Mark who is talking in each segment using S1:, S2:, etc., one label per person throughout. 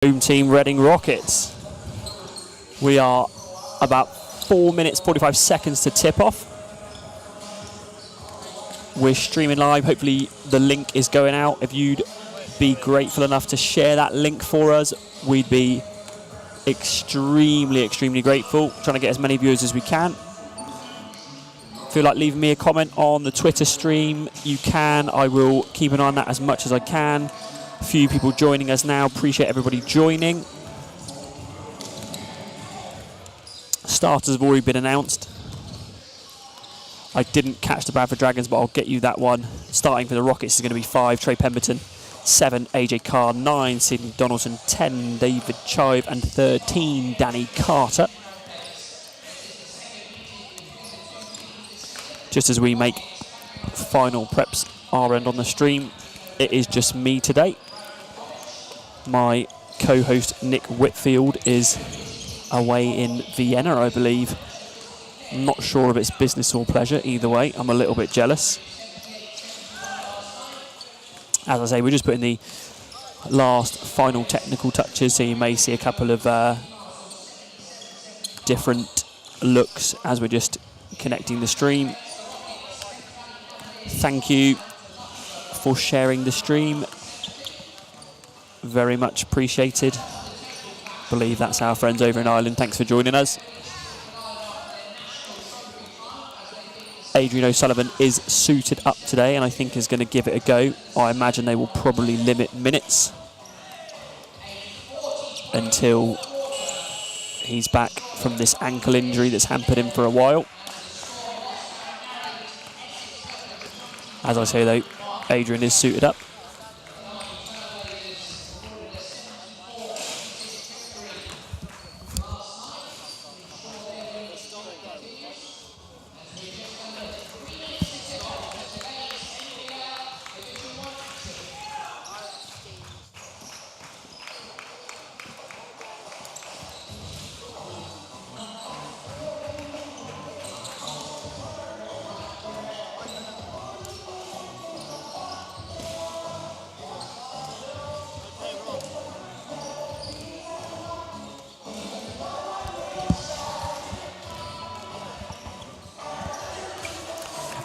S1: Home team Reading Rockets. We are about 4 minutes 45 seconds to tip off. We're streaming live. Hopefully the link is going out. If you'd be grateful enough to share that link for us, we'd be extremely grateful. Trying to get as many viewers as we can. Feel like leaving me a comment on the Twitter stream, you can. I will keep an eye on that as much as I can. A few people joining us now. Appreciate everybody joining. Starters have already been announced. I didn't catch the Bradford Dragons, but I'll get you that one. Starting for the Rockets is going to be 5, Trey Pemberton. 7, AJ Carr. 9, Sidney Donaldson. 10, David Chive. And 13, Danny Carter. Just as we make final preps our end on the stream, it is just me today. My co-host Nick Whitfield is away in Vienna, I believe. Not sure if it's business or pleasure. Either way, I'm a little bit jealous. As I say, we're just putting the last final technical touches, so you may see a couple of different looks as we're just connecting the stream. Thank you for sharing the stream. Very much appreciated. Believe that's our friends over in Ireland. Thanks for joining us. Adrian O'Sullivan is suited up today and I think is going to give it a go. I imagine they will probably limit minutes until he's back from this ankle injury that's hampered him for a while. As I say though, Adrian is suited up.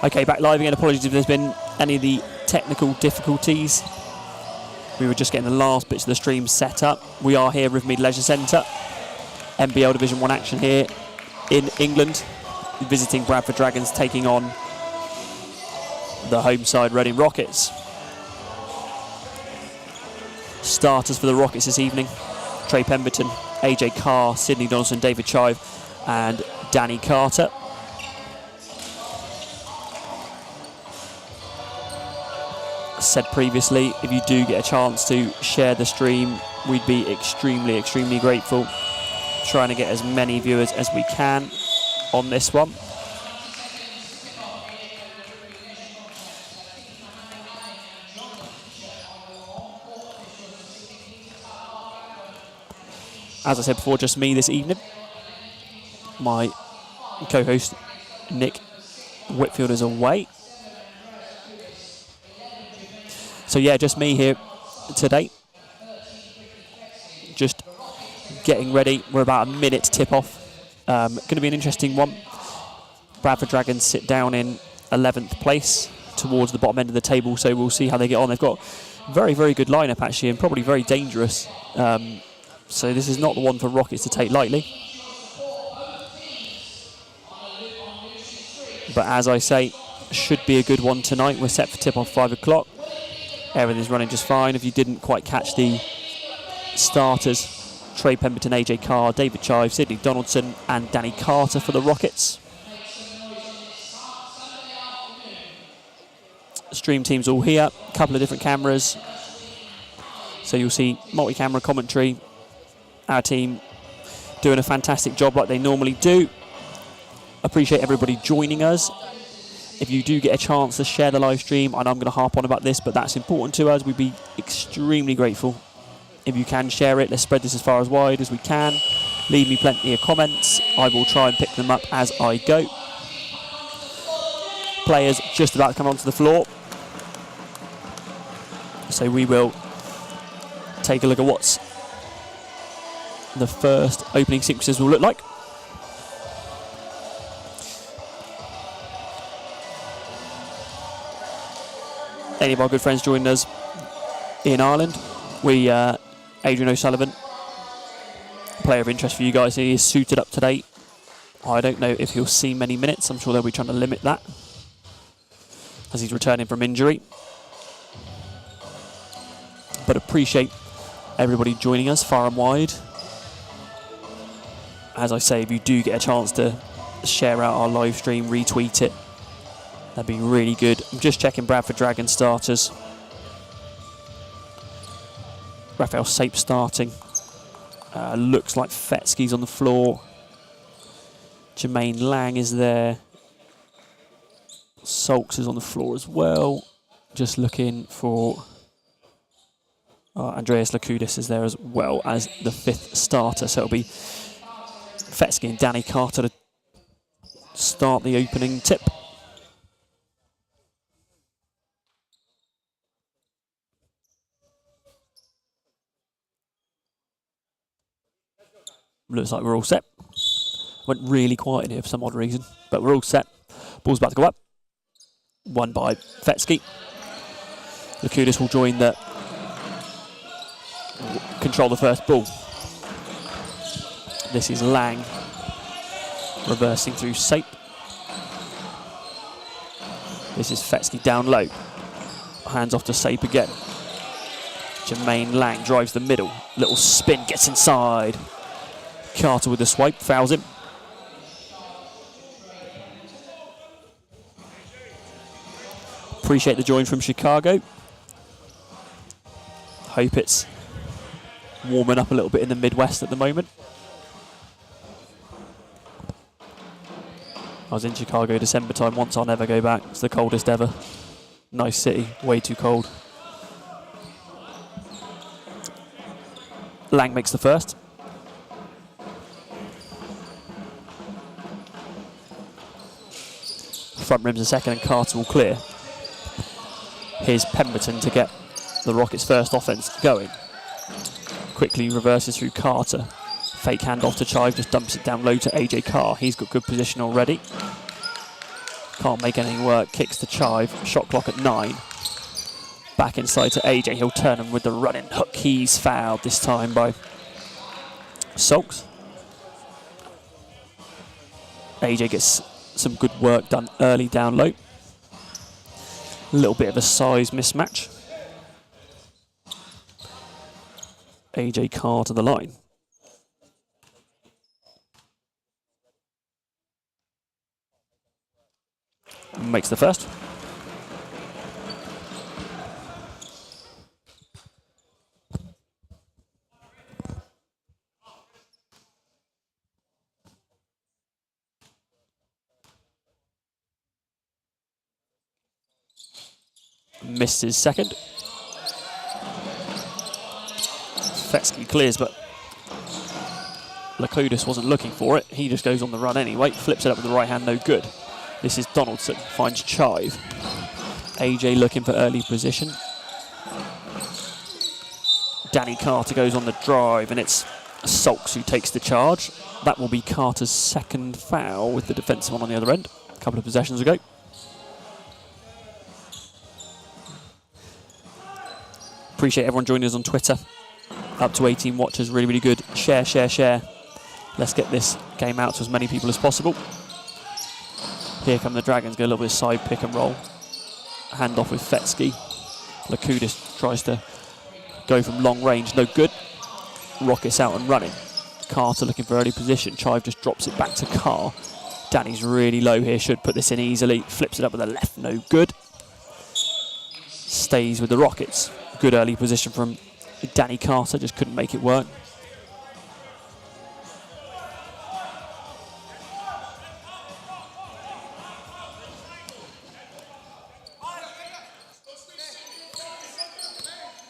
S1: Okay, back live again. Apologies if there's been any of the technical difficulties. We were just getting the last bits of the stream set up. We are here at Rivermead Leisure Centre. NBL Division 1 action here in England. Visiting Bradford Dragons, taking on the home side Reading Rockets. Starters for the Rockets this evening: Trey Pemberton, AJ Carr, Sidney Donaldson, David Chive and Danny Carter. Said previously, if you do get a chance to share the stream, we'd be extremely grateful. Trying to get as many viewers as we can on this one. As I said before, just me this evening. My co-host Nick Whitfield is away. So yeah, just me here today. Just getting ready. We're about a minute to tip off. Going to be an interesting one. Bradford Dragons sit down in 11th place towards the bottom end of the table, so we'll see how they get on. They've got very good lineup actually, and probably very dangerous. So this is not the one for Rockets to take lightly. But as I say, should be a good one tonight. We're set for tip off 5 o'clock. Everything's running just fine. If you didn't quite catch the starters, Trey Pemberton, AJ Carr, David Chive, Sidney Donaldson and Danny Carter for the Rockets. Stream team's all here, a couple of different cameras. So you'll see multi-camera commentary. Our team doing a fantastic job like they normally do. Appreciate everybody joining us. If you do get a chance to share the live stream, and I'm going to harp on about this, but that's important to us, we'd be extremely grateful if you can share it. Let's spread this as far as wide as we can. Leave me plenty of comments. I will try and pick them up as I go. Players just about to come onto the floor. So we will take a look at what's the first opening sequences will look like. Any of our good friends joining us in Ireland. Adrian O'Sullivan, player of interest for you guys. He is suited up today. I don't know if he'll see many minutes. I'm sure they'll be trying to limit that as he's returning from injury. But appreciate everybody joining us far and wide. As I say, if you do get a chance to share out our live stream, retweet it, that'd be really good. I'm just checking Bradford Dragon starters. Raphael Sape starting. Looks like Fetsky's on the floor. Jermaine Lang is there. Sulks is on the floor as well. Just looking for... Andreas Lakudis is there as well as the 5th starter. So it'll be Fetsky and Danny Carter to start the opening tip. Looks like we're all set. Went really quiet in here for some odd reason, but we're all set. Ball's about to go up. Won by Fetsky. Lakudis will join the... control the first ball. This is Lang. Reversing through Sape. This is Fetsky down low. Hands off to Sape again. Jermaine Lang drives the middle. Little spin, gets inside. Carter with the swipe, fouls him. Appreciate the join from Chicago. Hope it's warming up a little bit in the Midwest at the moment. I was in Chicago December time once, I'll never go back. It's the coldest ever. Nice city, way too cold. Lang makes the first. Front rim's a second and Carter will clear. Here's Pemberton to get the Rockets' first offense going. Quickly reverses through Carter. Fake handoff to Chive, just dumps it down low to AJ Carr. He's got good position already. Can't make anything work, kicks to Chive. Shot clock at 9. Back inside to AJ, he'll turn him with the running hook. He's fouled this time by Sulks. AJ gets some good work done early down low. A little bit of a size mismatch. AJ Carr to the line. Makes the first. Missed his second. Fetsky clears, but Lakudis wasn't looking for it. He just goes on the run anyway. Flips it up with the right hand, no good. This is Donaldson, finds Chive. AJ looking for early position. Danny Carter goes on the drive, and it's Sulks who takes the charge. That will be Carter's second foul with the defensive one on the other end. A couple of possessions ago. Appreciate everyone joining us on Twitter. Up to 18 watchers, really, really good. Share, share, share. Let's get this game out to as many people as possible. Here come the Dragons, go a little bit of side pick and roll. Hand off with Fetsky. Lakudis tries to go from long range, no good. Rockets out and running. Carter looking for early position. Chive just drops it back to Carr. Danny's really low here, should put this in easily. Flips it up with the left, no good. Stays with the Rockets. Good early position from Danny Carter, just couldn't make it work.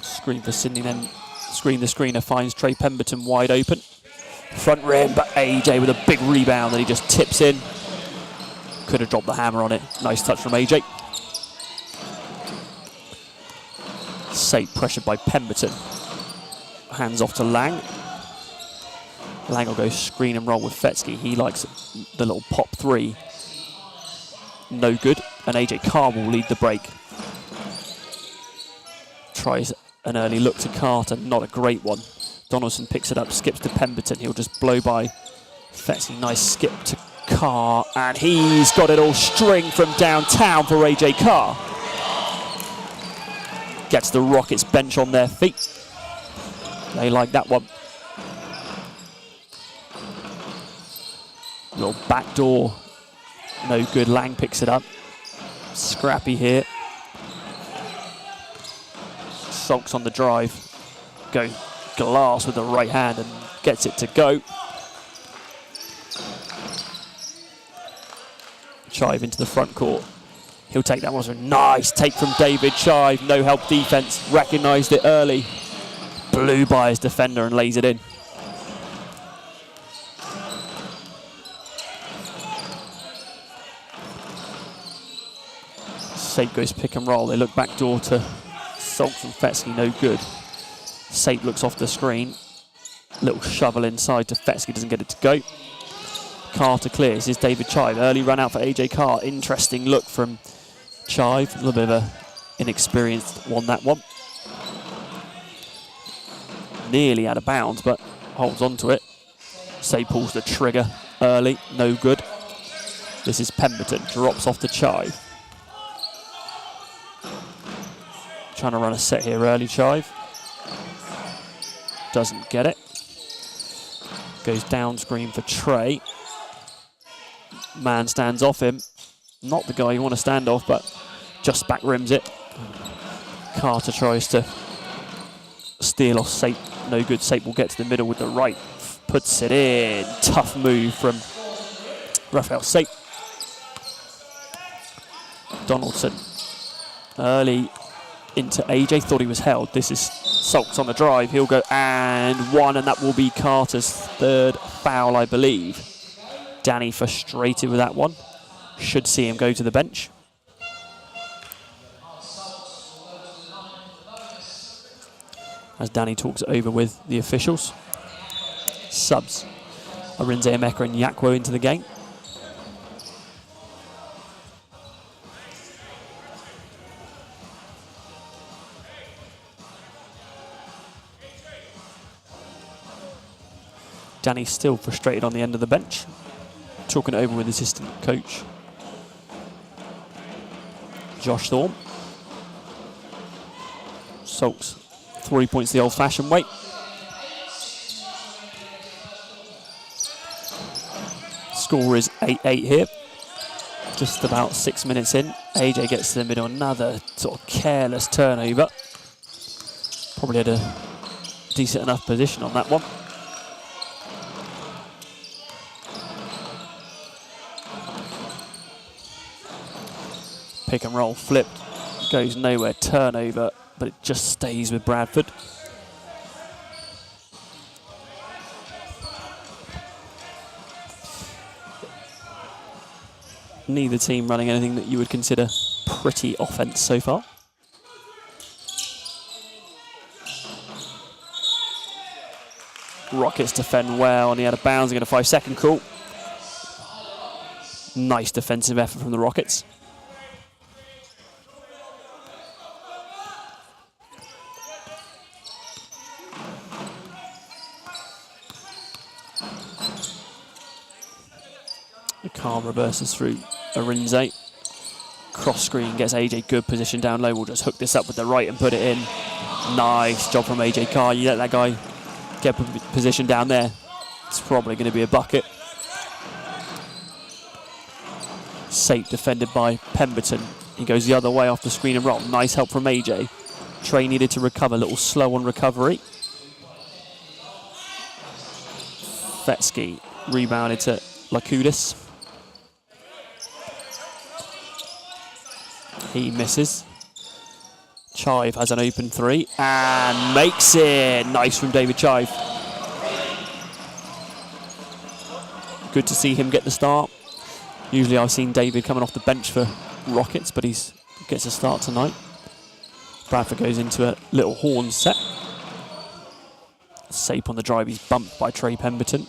S1: Screen for Sydney, then screen the screener finds Trey Pemberton wide open. Front rim, but AJ with a big rebound that he just tips in. Could have dropped the hammer on it. Nice touch from AJ. Safe pressured by Pemberton. Hands off to Lang. Lang will go screen and roll with Fetsky. He likes the little pop three. No good. And AJ Carr will lead the break. Tries an early look to Carter, not a great one. Donaldson picks it up, skips to Pemberton. He'll just blow by Fetsky. Nice skip to Carr, and he's got it all string from downtown for AJ Carr. Gets the Rockets bench on their feet. They like that one. Little backdoor, no good. Lang picks it up. Scrappy here. Sulks on the drive. Go glass with the right hand and gets it to go. Chive into the front court. He'll take that one. Nice take from David Chive. No help defense. Recognised it early. Blew by his defender and lays it in. Sape goes pick and roll. They look backdoor to Sulks and Fetsky. No good. Sape looks off the screen. Little shovel inside to Fetsky. Doesn't get it to go. Carter clears. Here's David Chive. Early run out for AJ Carr. Interesting look from Chive. A little bit of a inexperienced one, that one. Nearly out of bounds, but holds on to it. Say pulls the trigger early. No good. This is Pemberton. Drops off to Chive. Trying to run a set here early, Chive. Doesn't get it. Goes down screen for Trey. Man stands off him. Not the guy you want to stand off, but just back rims it. Carter tries to steal off Sape. No good. Sape will get to the middle with the right. Puts it in. Tough move from Raphael Sape. Donaldson. Early into AJ. Thought he was held. This is Sulks on the drive. He'll go and one, and that will be Carter's third foul, I believe. Danny frustrated with that one. Should see him go to the bench. As Danny talks it over with the officials. Subs. Arinze Emeka and Yakwo into the game. Danny's still frustrated on the end of the bench. Talking it over with assistant coach Josh Thorne. Sulks 3 points the old-fashioned way. Score is 8-8 here. Just about 6 minutes in. AJ gets to the middle. Another sort of careless turnover. Probably had a decent enough position on that one. Pick and roll flipped, goes nowhere, turnover, but it just stays with Bradford. Neither team running anything that you would consider pretty offense so far. Rockets defend well, and he had a bounce, and a 5-second call. Nice defensive effort from the Rockets. Carr reverses through Arinze. Cross screen gets AJ good position down low. We'll just hook this up with the right and put it in. Nice job from AJ Carr. You let that guy get position down there, it's probably going to be a bucket. Safe defended by Pemberton. He goes the other way off the screen and roll. Nice help from AJ. Trey needed to recover, a little slow on recovery. Fetsky rebounded to Lakudis. He misses. Chive has an open three and makes it. Nice from David Chive. Good to see him get the start. Usually I've seen David coming off the bench for Rockets, but he gets a start tonight. Bradford goes into a little horn set. Sape on the drive, he's bumped by Trey Pemberton.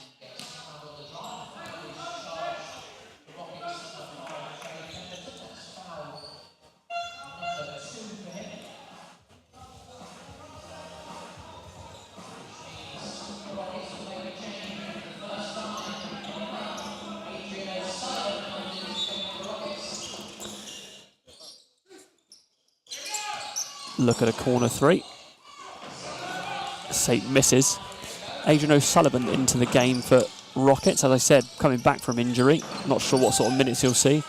S1: Look at a corner three. St misses. Adrian O'Sullivan into the game for Rockets. As I said, coming back from injury. Not sure what sort of minutes he'll see.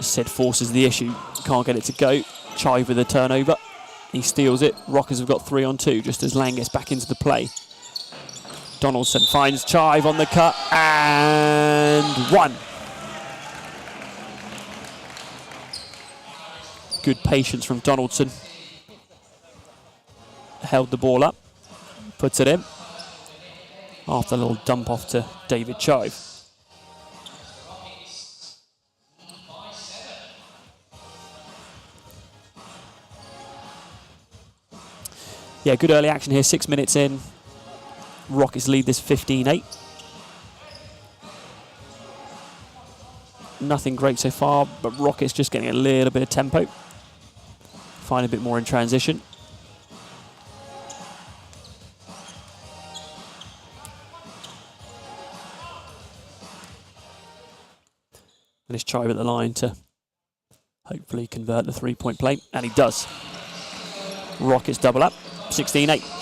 S1: Sid forces the issue. Can't get it to go. Chive with a turnover. He steals it. Rockets have got 3 on 2 just as Lang gets back into the play. Donaldson finds Chive on the cut and 1. Good patience from Donaldson. Held the ball up. Puts it in. After a little dump off to David Chive. Yeah, good early action here, 6 minutes in. Rockets lead this 15-8. Nothing great so far, but Rockets just getting a little bit of tempo. Find a bit more in transition. And it's Chive at the line to hopefully convert the 3-point play, and he does. Rockets double up, 16-8.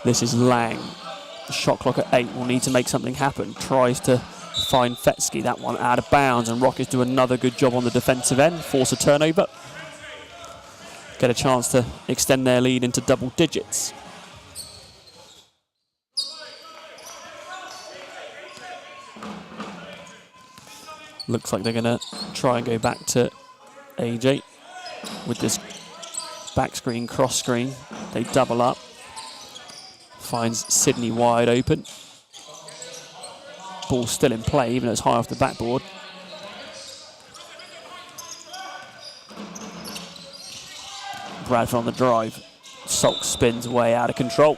S1: This is Lang. Shot clock at 8. Will need to make something happen. Tries to find Fetsky. That one out of bounds, and Rockets do another good job on the defensive end. Force a turnover. Get a chance to extend their lead into double digits. Looks like they're going to try and go back to AJ with this back screen, cross screen. They double up. Finds Sydney wide open. Ball still in play, even though it's high off the backboard. Bradford on the drive. Salk spins way out of control.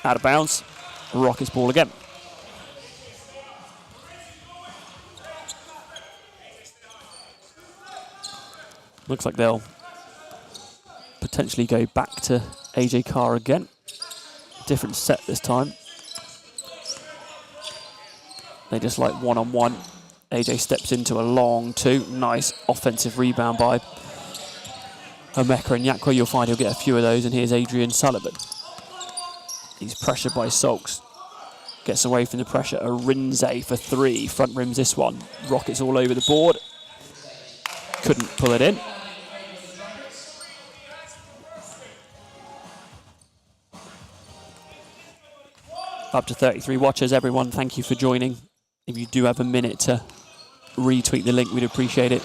S1: Out of bounds. Rockets ball again. Looks like they'll potentially go back to AJ Carr again. Different set this time. They just like one-on-one. AJ steps into a long 2. Nice offensive rebound by Omeka and Yakwa. You'll find he'll get a few of those, and here's Adrian Sullivan. He's pressured by Salks. Gets away from the pressure. Arinze for 3. Front rims this one. Rockets all over the board. Couldn't pull it in. Up to 33 watchers, everyone. Thank you for joining. If you do have a minute to retweet the link, we'd appreciate it.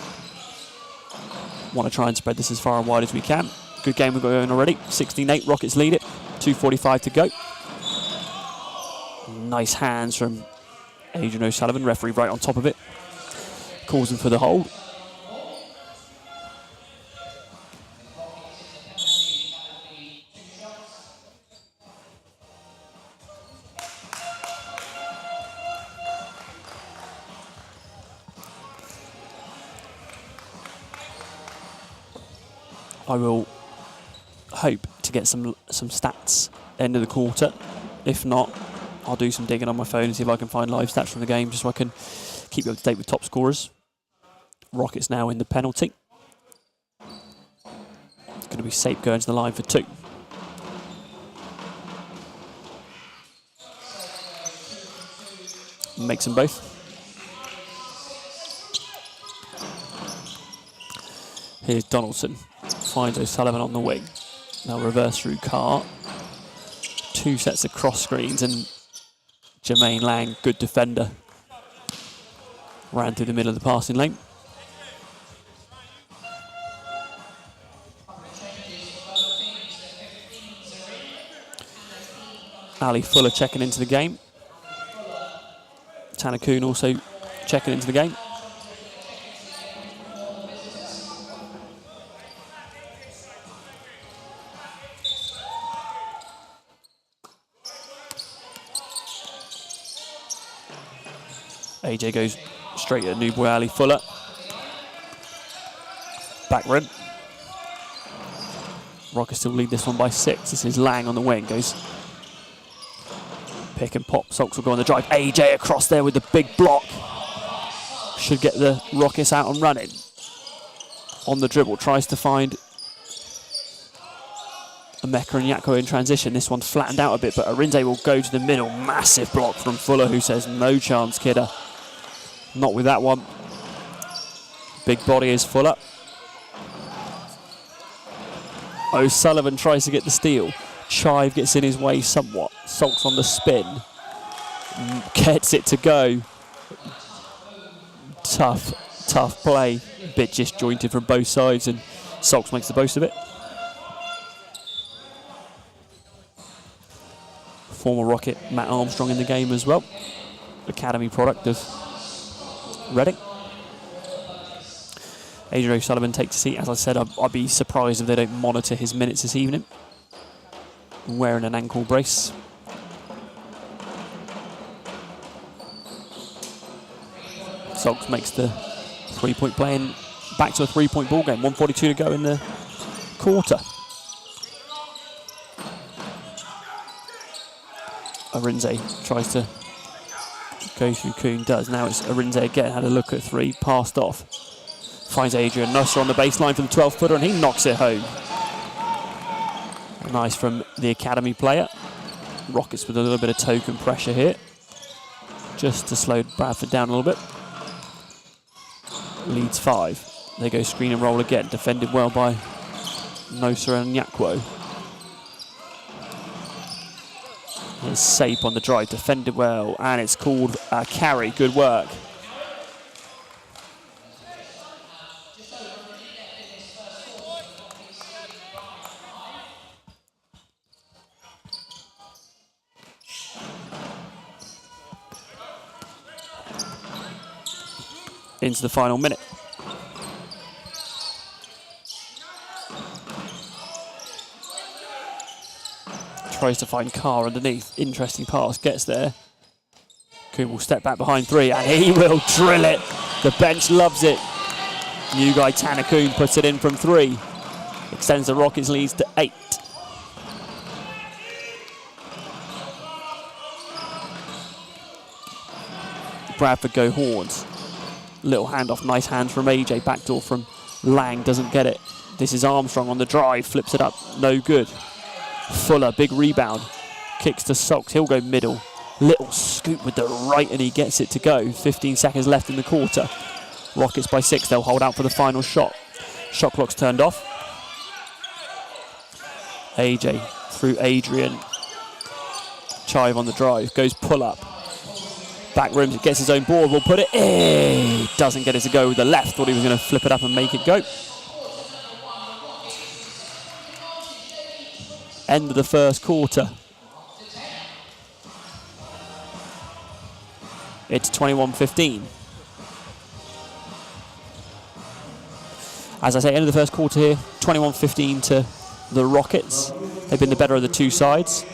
S1: Want to try and spread this as far and wide as we can. Good game we've got going already. 16-8, Rockets lead it. 2:45 to go. Nice hands from Adrian O'Sullivan. Referee right on top of it. Calls him for the hold. I will hope to get some stats end of the quarter. If not, I'll do some digging on my phone and see if I can find live stats from the game, just so I can keep you up to date with top scorers. Rockets now in the penalty. It's going to be Sape going to the line for 2. Makes them both. Here's Donaldson. Finds O'Sullivan on the wing. Now reverse through Carr. 2 sets of cross screens, and Jermaine Lang, good defender, ran through the middle of the passing lane. Ali Fuller checking into the game. Tanner Kuhn also checking into the game. AJ goes straight at new boy Ali Fuller. Back rim. Rockets still lead this one by 6. This is Lang on the wing. Goes pick and pop. Sulks will go on the drive. AJ across there with the big block. Should get the Rockets out and running. On the dribble, tries to find Emeka and Yakko in transition. This one's flattened out a bit, but Arinze will go to the middle. Massive block from Fuller, who says, no chance, kidder. Not with that one. Big body is Fuller. O'Sullivan tries to get the steal. Chive gets in his way somewhat. Sulks on the spin. Gets it to go. Tough play. Bit disjointed from both sides, and Sulks makes the most of it. Former Rocket Matt Armstrong in the game as well. Academy product of Reading. Adrian O'Sullivan takes a seat. As I said, I'd be surprised if they don't monitor his minutes this evening. Wearing an ankle brace. Sulks makes the 3-point play and back to a 3-point ball game. 1:42 to go in the quarter. Arinze tries to go through Kuhn, does. Now it's Arinze again, had a look at 3, passed off. Finds Adrian Nusser on the baseline for the 12-footer, and he knocks it home. Nice from the academy player. Rockets with a little bit of token pressure here, just to slow Bradford down a little bit. Leads 5. They go screen and roll again, defended well by Nosa and Nyakwo. Here's Sape on the drive, defended well, and it's called a carry. Good work. Into the final minute. Tries to find Carr underneath. Interesting pass. Gets there. Kuhn will step back behind 3, and he will drill it. The bench loves it. New guy Tanner Kuhn puts it in from 3. Extends the Rockets' leads to 8. Bradford go Horns. Little handoff, nice hands from AJ. Backdoor from Lang, doesn't get it. This is Armstrong on the drive, flips it up, no good. Fuller, big rebound. Kicks to Sulks, he'll go middle. Little scoop with the right, and he gets it to go. 15 seconds left in the quarter. Rockets by 6, they'll hold out for the final shot. Shot clock's turned off. AJ through Adrian. Chive on the drive, goes pull up. Back room, gets his own board, will put it in. Doesn't get it to go with the left. Thought he was going to flip it up and make it go. End of the first quarter. It's 21-15. As I say, end of the first quarter here, 21-15 to the Rockets. They've been the better of the two sides.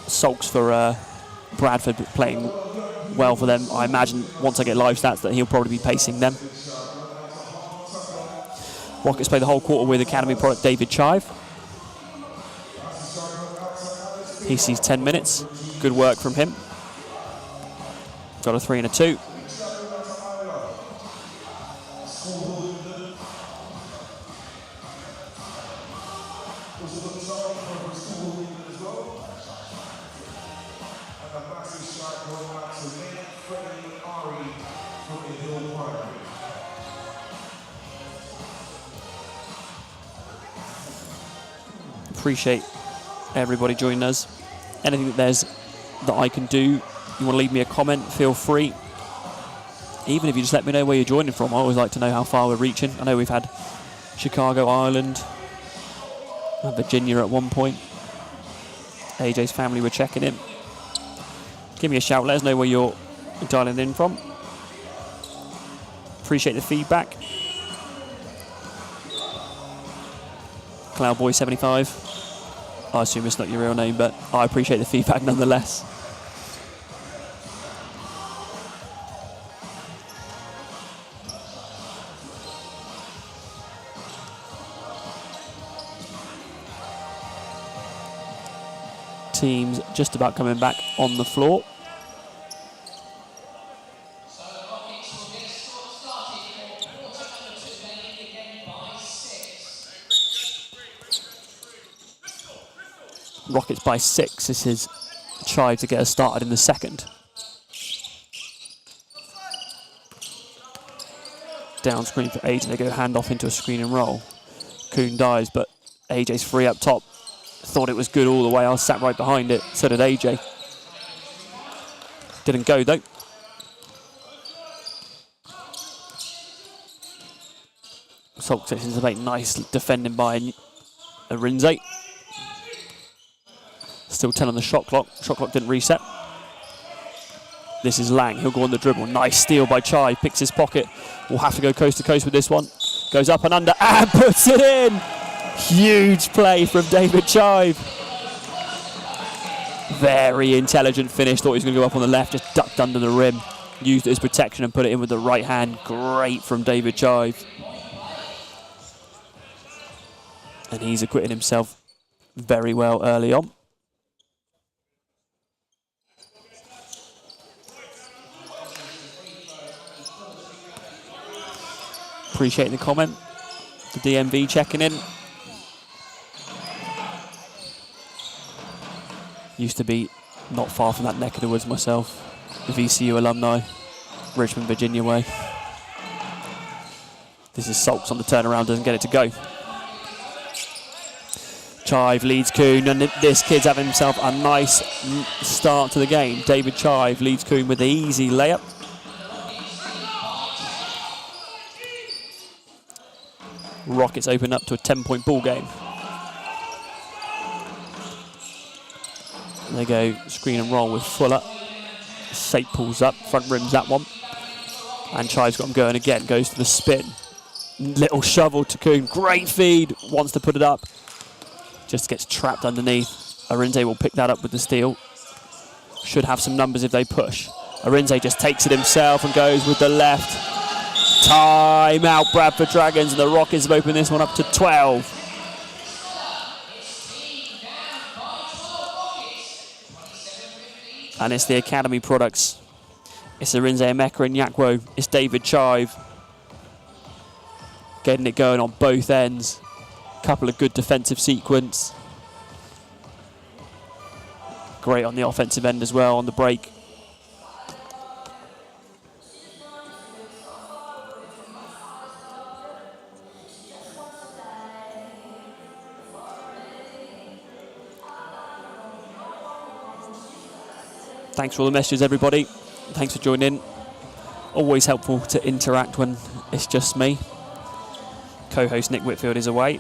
S1: Sulks for Bradford playing well for them. I imagine once I get live stats that he'll probably be pacing them. Rockets play the whole quarter with academy product David Chive. He sees 10 minutes. Good work from him. Got a 3 and a 2. Appreciate everybody joining us. Anything that I can do, you want to leave me a comment, feel free. Even if you just let me know where you're joining from, I always like to know how far we're reaching. I know we've had Chicago, Ireland, and Virginia at one point. AJ's family were checking in. Give me a shout, let us know where you're dialing in from. Appreciate the feedback. Cloudboy75. I assume it's not your real name, but I appreciate the feedback nonetheless. teams just about coming back on the floor. Rockets by 6. This is Chive to get us started in the second. Down screen for AJ. They go hand off into a screen and roll. Kuhn dives, but AJ's free up top. Thought it was good all the way. I was sat right behind it. So did AJ. Didn't go though. Salt sections of 8. Nice defending by Arinze. Still 10 on the shot clock. Shot clock didn't reset. This is Lang. He'll go on the dribble. Nice steal by Chai. Picks his pocket. Will have to go coast to coast with this one. Goes up and under and puts it in. Huge play from David Chive. Very intelligent finish. Thought he was going to go up on the left. Just ducked under the rim. Used it as protection and put it in with the right hand. Great from David Chive. And he's acquitted himself very well early on. Appreciate the comment. The DMV checking in. Used to be not far from that neck of the woods myself. The VCU alumni, Richmond, Virginia way. This is Sulks on the turnaround, doesn't get it to go. Chive leads Kuhn, and this kid's having himself a nice start to the game. David Chive leads Kuhn with the easy layup. Rockets open up to a 10-point ball game. They go screen and roll with Fuller. Sate pulls up, front rims that one. And Chive's got him going again, goes to the spin. Little shovel to Kuhn, great feed, wants to put it up. Just gets trapped underneath. Arinze will pick that up with the steal. Should have some numbers if they push. Arinze just takes it himself and goes with the left. Time out, Bradford Dragons, and the Rockets have opened this one up to 12. And it's the Academy products. It's Arinze Emeka and Yakwo. It's David Chive. Getting it going on both ends. Couple of good defensive sequence. Great on the offensive end as well on the break. Thanks for all the messages, everybody. Thanks for joining in. Always helpful to interact when it's just me. Co-host Nick Whitfield is away.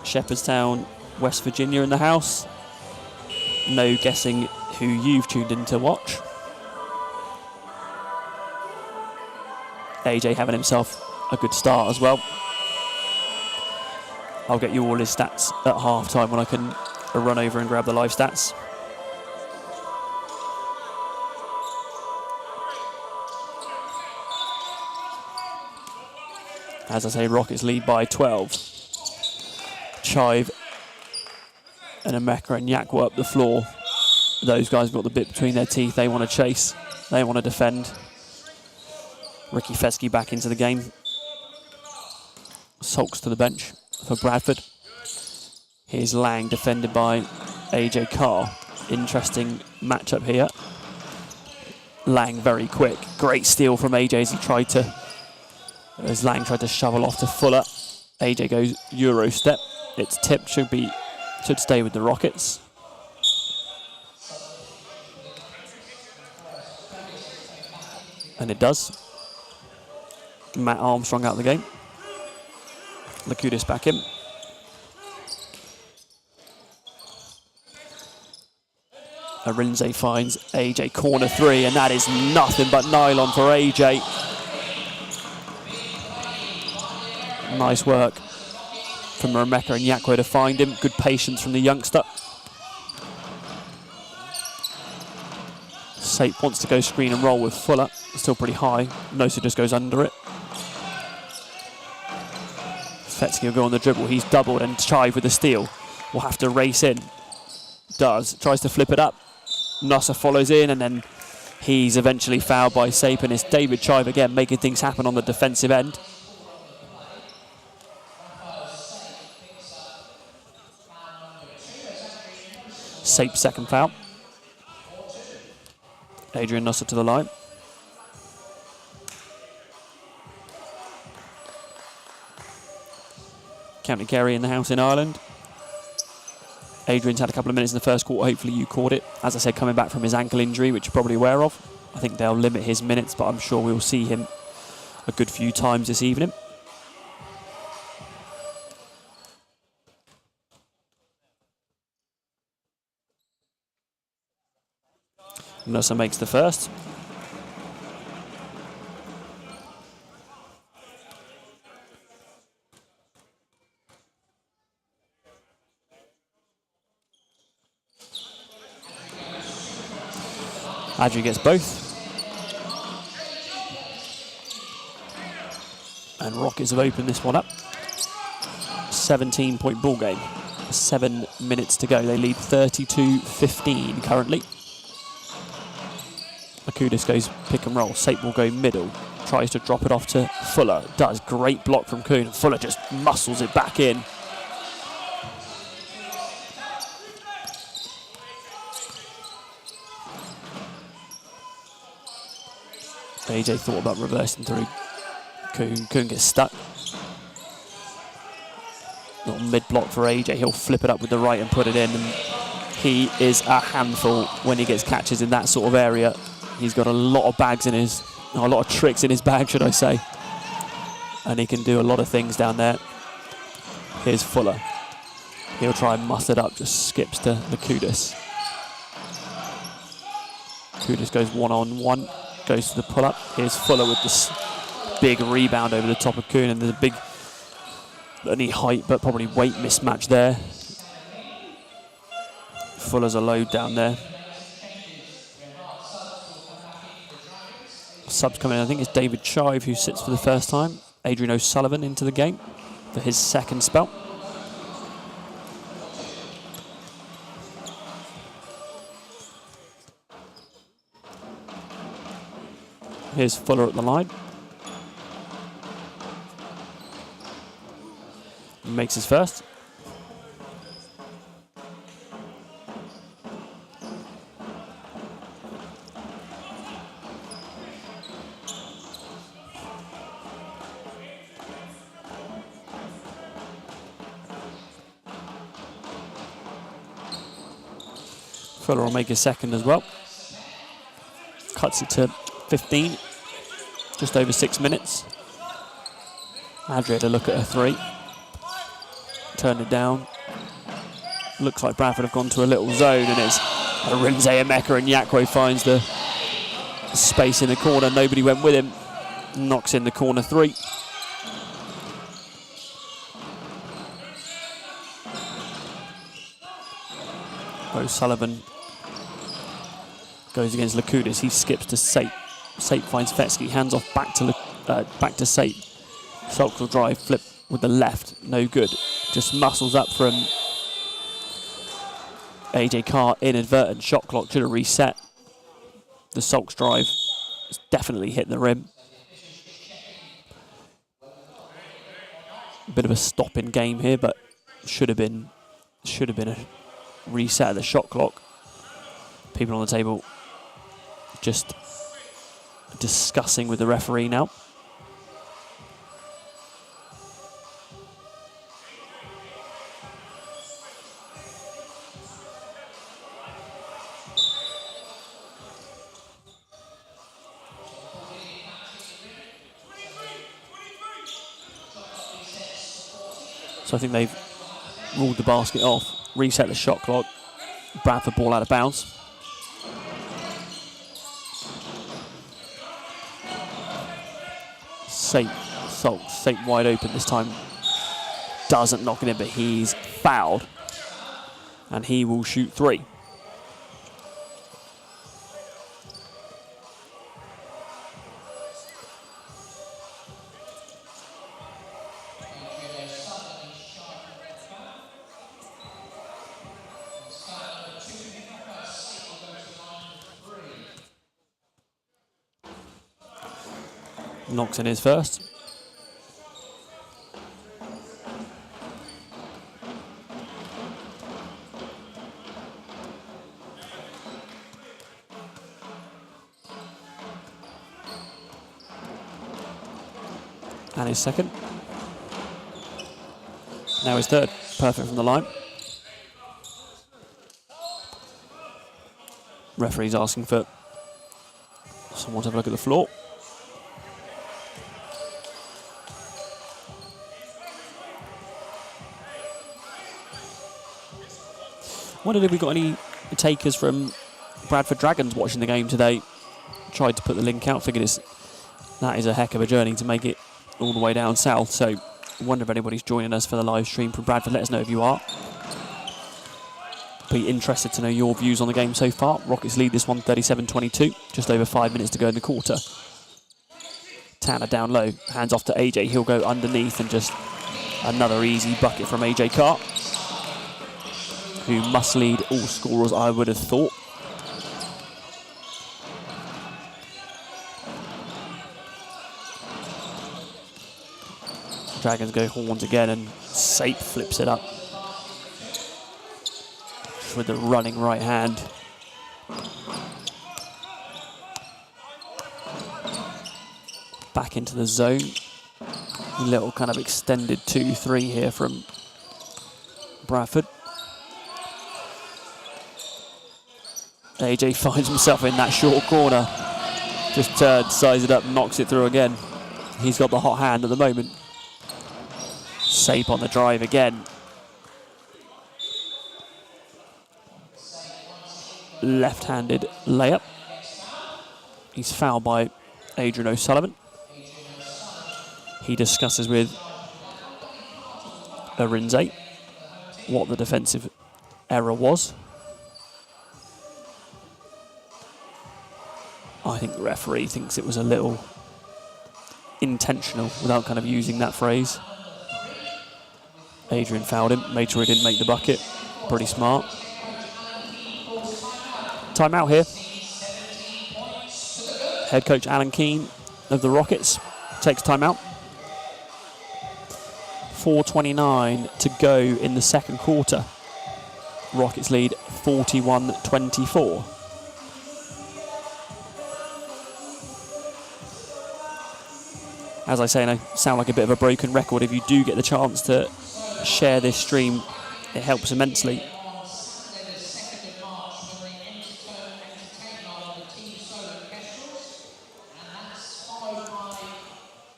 S1: Shepherdstown, West Virginia in the house. No guessing who you've tuned in to watch. AJ having himself a good start as well. I'll get you all his stats at half time when I can run over and grab the live stats. As I say, Rockets lead by 12. Chive and Emeka and Yakwo up the floor. Those guys have got the bit between their teeth. They want to chase. They want to defend. Ricky Fesky back into the game. Sulks to the bench for Bradford. Here's Lang defended by AJ Carr. Interesting matchup here. Lang very quick. Great steal from AJ as Lang tried to shovel off to Fuller. AJ goes Euro step. It's tipped, should stay with the Rockets. And it does. Matt Armstrong out of the game. Lakudis back in. Arinze finds AJ corner three, and that is nothing but nylon for AJ. Nice work from Emeka and Yakwo to find him. Good patience from the youngster. Sate wants to go screen and roll with Fuller. Still pretty high. Nosa just goes under it. Fetsky will go on the dribble. He's doubled and Chive with the steal. Will have to race in. Does. Tries to flip it up. Nasser follows in, and then he's eventually fouled by Sape, and it's David Chive again making things happen on the defensive end. Sape's second foul. Adrian Nasser to the line. County Kerry in the house in Ireland. Adrian's had a couple of minutes in the first quarter. Hopefully you caught it. As I said, coming back from his ankle injury, which you're probably aware of. I think they'll limit his minutes, but I'm sure we'll see him a good few times this evening. Nasser makes the first. Adri gets both. And Rockets have opened this one up. 17-point ball game. 7 minutes to go. They lead 32-15 currently. Akudis goes pick and roll. Sape will go middle. Tries to drop it off to Fuller. Does. Great block from Kuhn. Fuller just muscles it back in. AJ thought about reversing through. Kuhn gets stuck. Little mid block for AJ. He'll flip it up with the right and put it in. And he is a handful when he gets catches in that sort of area. He's got a lot of bags in his, a lot of tricks in his bag, should I say. And he can do a lot of things down there. Here's Fuller. He'll try and muss it up, just skips to the Kudus. Kudus goes one-on-one, goes to the pull-up. Here's Fuller with this big rebound over the top of Kuhn, and there's a big, only height but probably weight mismatch there. Fuller's a load down there. Subs coming in, I think it's David Chive who sits for the first time. Adrian O'Sullivan into the game for his second spell. Here's Fuller at the line. Makes his first. Fuller will make his second as well. Cuts it to 15, just over 6 minutes. Adri had a look at a three. Turned it down. Looks like Bradford have gone to a little zone, and it's Rinze Emeka, and Yakwo finds the space in the corner. Nobody went with him. Knocks in the corner three. O'Sullivan goes against Lakudis. He skips to Sape. Sape finds Fetsky. Hands off back to Sape. Sulks will drive, flip with the left. No good. Just muscles up from AJ Carr. Inadvertent shot clock. Should have reset. The Sulks drive has definitely hit the rim. A bit of a stop in game here, but should have been a reset of the shot clock. People on the table just discussing with the referee now. So I think they've ruled the basket off, reset the shot clock. Bradford ball out of bounds. Sape wide open this time. Doesn't knock it in, but he's fouled. And he will shoot three. Knocks in his first. And his second. Now his third. Perfect from the line. Referee's asking for someone to have a look at the floor. Wondered if we got any takers from Bradford Dragons watching the game today. Tried to put the link out, figured that is a heck of a journey to make it all the way down south, so I wonder if anybody's joining us for the live stream from Bradford. Let us know if you are. Be interested to know your views on the game so far. Rockets lead this one 37-22, just over 5 minutes to go in the quarter. Tanner down low, hands off to AJ, he'll go underneath, and just another easy bucket from AJ Carr, who must lead all scorers, I would have thought. Dragons go horns again, and Sape flips it up with the running right hand. Back into the zone. A little kind of extended 2-3 here from Bradford. AJ finds himself in that short corner. Just turns, sizes it up, knocks it through again. He's got the hot hand at the moment. Sape on the drive again. Left-handed layup. He's fouled by Adrian O'Sullivan. He discusses with Arinze what the defensive error was. I think the referee thinks it was a little intentional without kind of using that phrase. Adrian fouled him, made sure he didn't make the bucket. Pretty smart. Timeout here. Head coach Alan Keane of the Rockets takes timeout. 4:29 to go in the second quarter. Rockets lead 41-24. As I say, and I sound like a bit of a broken record, if you do get the chance to share this stream, it helps immensely.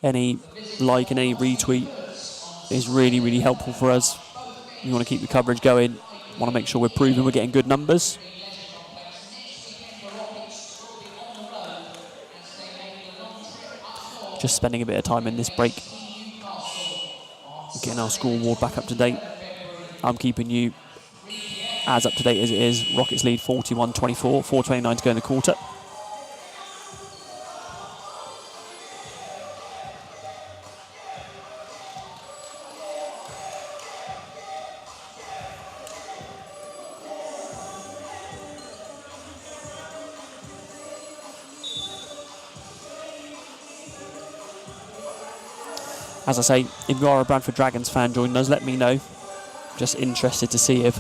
S1: Any like and any retweet is really, really helpful for us. We want to keep the coverage going, want to make sure we're proving we're getting good numbers. Just spending a bit of time in this break, getting our scoreboard back up to date. I'm keeping you as up to date as it is. Rockets lead 41-24, 4:29 to go in the quarter. As I say, if you are a Bradford Dragons fan joining us, let me know. Just interested to see if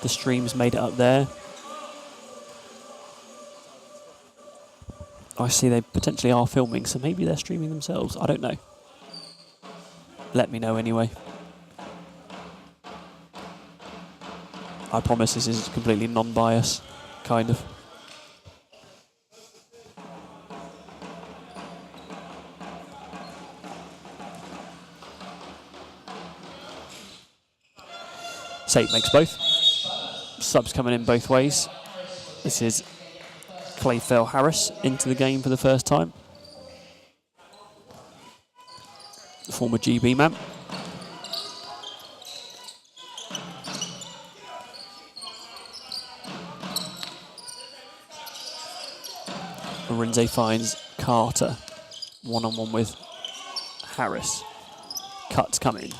S1: the stream's made it up there. I see they potentially are filming, so maybe they're streaming themselves. I don't know. Let me know anyway. I promise this is completely non-biased, kind of. Sape makes both. Subs coming in both ways. This is Clayfell Harris into the game for the first time. The former GB man. Arinze finds Carter. One-on-one with Harris. Cuts coming.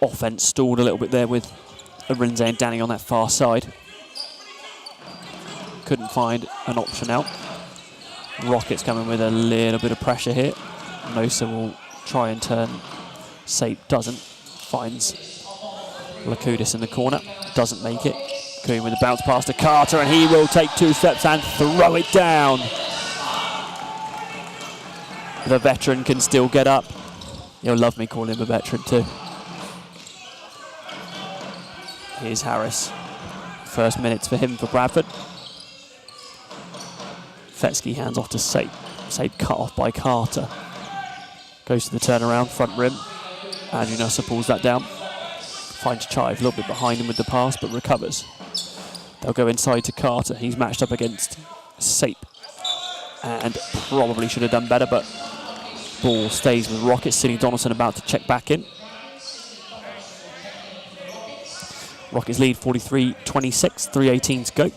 S1: Offense stalled a little bit there with Arinze and Danny on that far side. couldn't find an option out. Rockets coming with a little bit of pressure here. Nosa will try and turn. Sape doesn't. Finds Lakudis in the corner. Doesn't make it. Coon with a bounce pass to Carter, and he will take 2 steps and throw it down. The veteran can still get up. You'll love me calling him a veteran too. Here's Harris. First minutes for him for Bradford. Fetsky hands off to Sape. Sape cut off by Carter. Goes to the turnaround, front rim. Andrew Nussler pulls that down. Finds Chive, a little bit behind him with the pass, but recovers. They'll go inside to Carter. He's matched up against Sape. And probably should have done better, but ball stays with Rockets. Sidney Donaldson about to check back in. Rockets lead 43-26, 3:18 to go.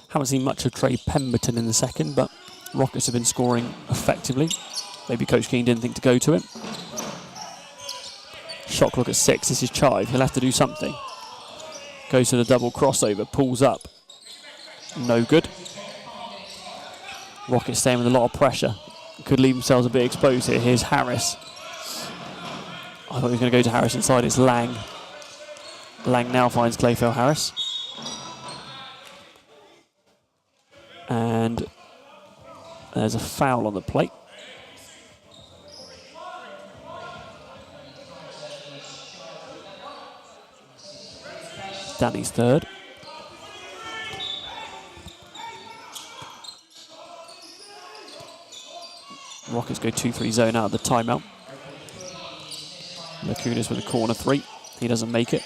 S1: Haven't seen much of Trey Pemberton in the second, but Rockets have been scoring effectively. Maybe Coach Keane didn't think to go to him. Shot clock at 6. This is Chive. He'll have to do something. Goes to the double crossover. Pulls up. No good. Rockets staying with a lot of pressure. Could leave themselves a bit exposed here. Here's Harris. I thought he was going to go to Harris inside. It's Lang. Lang now finds Clayfield Harris. And there's a foul on the plate. Danny's third. Rockets go 2-3 zone out of the timeout. Lacunas with a corner 3. He doesn't make it.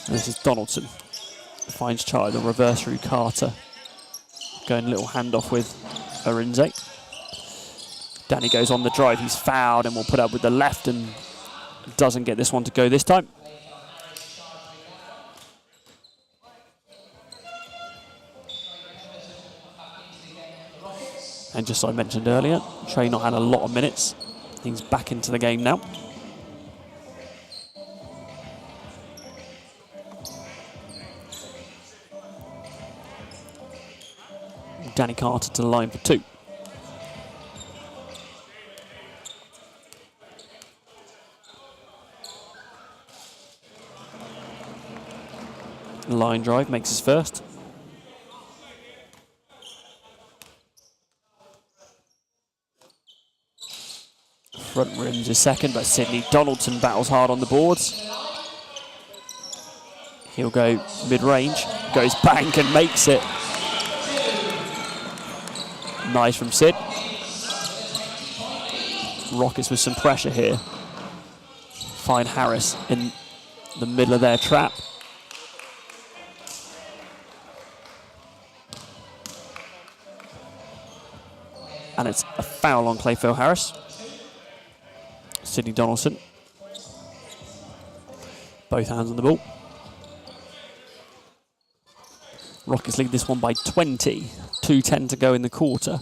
S1: And this is Donaldson. Finds Child, a reverse through Carter. Going a little handoff with Arinze. Danny goes on the drive. He's fouled and will put up with the left and doesn't get this one to go this time. And just as I mentioned earlier, Trey not had a lot of minutes. He's back into the game now. Danny Carter to the line for 2. Line drive makes his first. Front rim's his second, but Sidney Donaldson battles hard on the boards. He'll go mid-range, goes bank and makes it. Nice from Sid. Rockets with some pressure here. Find Harris in the middle of their trap. And it's a foul on Clayfield Harris. Sidney Donaldson. Both hands on the ball. Rockets lead this one by 20. 2:10 to go in the quarter.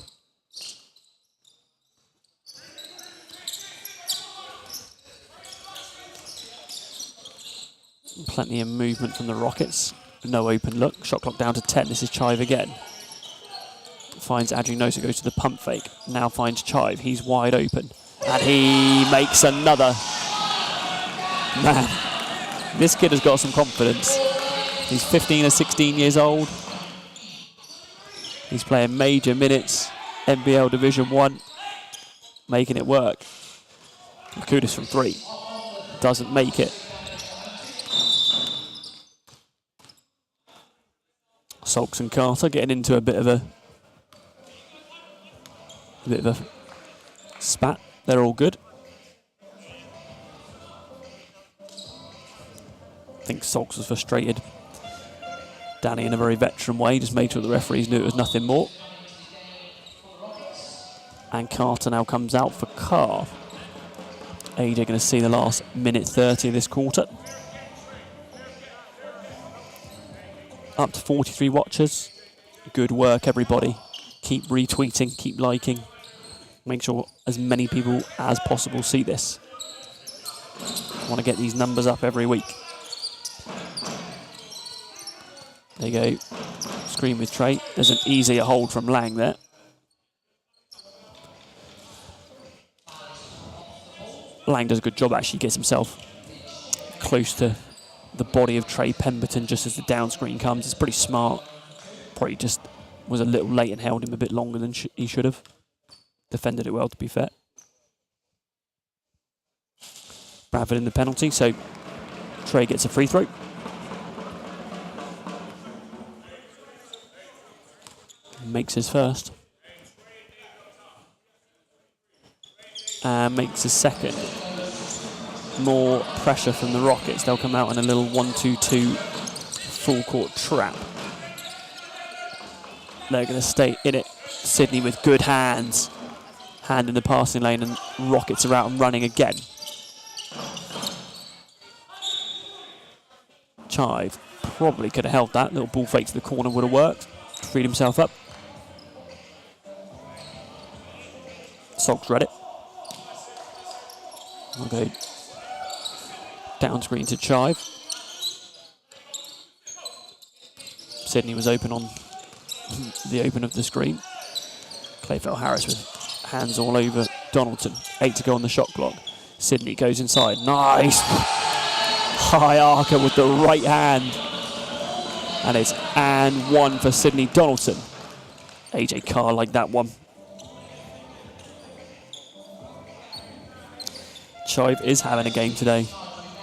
S1: Plenty of movement from the Rockets. No open look. Shot clock down to 10. This is Chive again. Finds Adrinosa, goes to the pump fake. Now finds Chive. He's wide open. And he makes another. Man, this kid has got some confidence. He's 15 or 16 years old. He's playing major minutes, NBL Division 1, making it work. Lakudis from 3, doesn't make it. Sulks and Carter getting into a bit of a spat. They're all good. I think Sulks was frustrated. Danny, in a very veteran way, just made sure the referees knew it was nothing more. And Carter now comes out for Carr. AJ going to see the last minute 30 of this quarter. Up to 43 watchers. Good work, everybody. Keep retweeting, keep liking. Make sure as many people as possible see this. I want to get these numbers up every week. There you go. Screen with Trey. There's an easier hold from Lang there. Lang does a good job, actually. Gets himself close to the body of Trey Pemberton just as the down screen comes. It's pretty smart. Probably just was a little late and held him a bit longer than he should have. Defended it well, to be fair. Bradford in the penalty, so Trey gets a free throw. Makes his first. And makes his second. More pressure from the Rockets. They'll come out in a little 1-2-2 full court trap. They're going to stay in it. Sydney with good hands. Hand in the passing lane, and Rockets are out and running again. Chive probably could have held that. Little ball fake to the corner would have worked. Freed himself up. Soggs read it. We'll go down screen to Chive. Sydney was open on the open of the screen. Clayfell Harris with hands all over Donaldson. 8 to go on the shot clock. Sydney goes inside. Nice! High archer with the right hand. And it's and one for Sydney Donaldson. AJ Carr like that one. Chive is having a game today.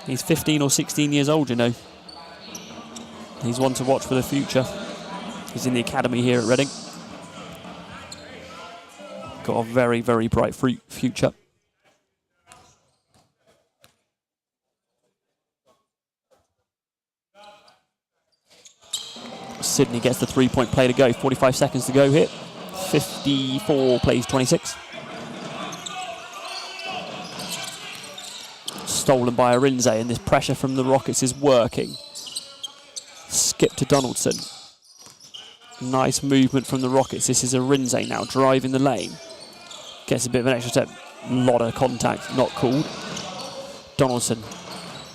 S1: He's 15 or 16 years old, you know. He's one to watch for the future. He's in the academy here at Reading. Got a very, very bright future. Sydney gets the three-point play to go. 45 seconds to go here. 54 plays 26. Stolen by Arinze, and this pressure from the Rockets is working. Skip to Donaldson. Nice movement from the Rockets. This is Arinze now driving the lane. Gets a bit of an extra step. Lot of contact, not called. Donaldson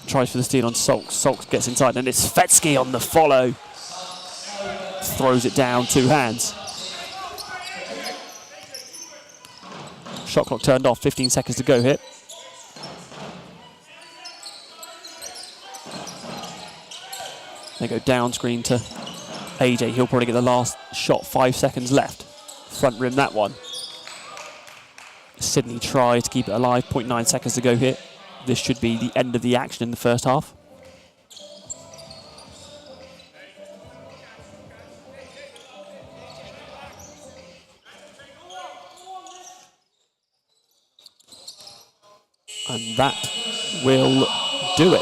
S1: tries for the steal on Solks. Solks gets inside, and it's Fetsky on the follow. Throws it down, 2 hands. Shot clock turned off, 15 seconds to go here. They go down screen to AJ. He'll probably get the last shot, 5 seconds left. Front rim that one. Sydney tries to keep it alive, 0.9 seconds to go here. This should be the end of the action in the first half. And that will do it.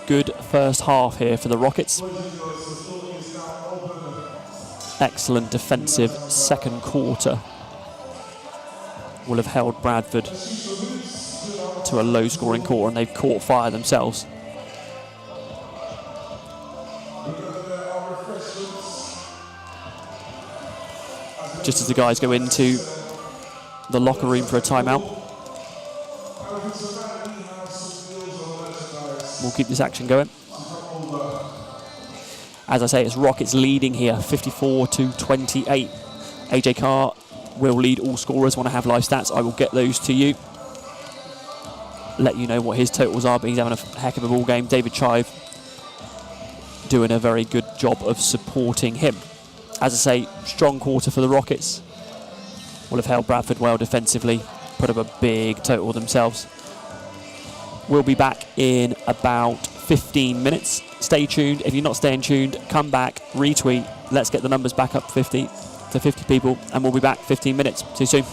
S1: Good first half here for the Rockets. Excellent defensive second quarter. Will have held Bradford to a low-scoring quarter, and they've caught fire themselves. Just as the guys go into the locker room for a timeout, we'll keep this action going. As I say, it's Rockets leading here, 54-28. AJ Carr will lead all scorers. Want to have live stats, I will get those to you. Let you know what his totals are, but he's having a heck of a ball game. David Chive doing a very good job of supporting him. As I say, strong quarter for the Rockets. Will have held Bradford well defensively, put up a big total themselves. We'll be back in about 15 minutes. Stay tuned. If you're not staying tuned, come back, retweet. Let's get the numbers back up 50 to 50 people, and we'll be back 15 minutes. See you soon.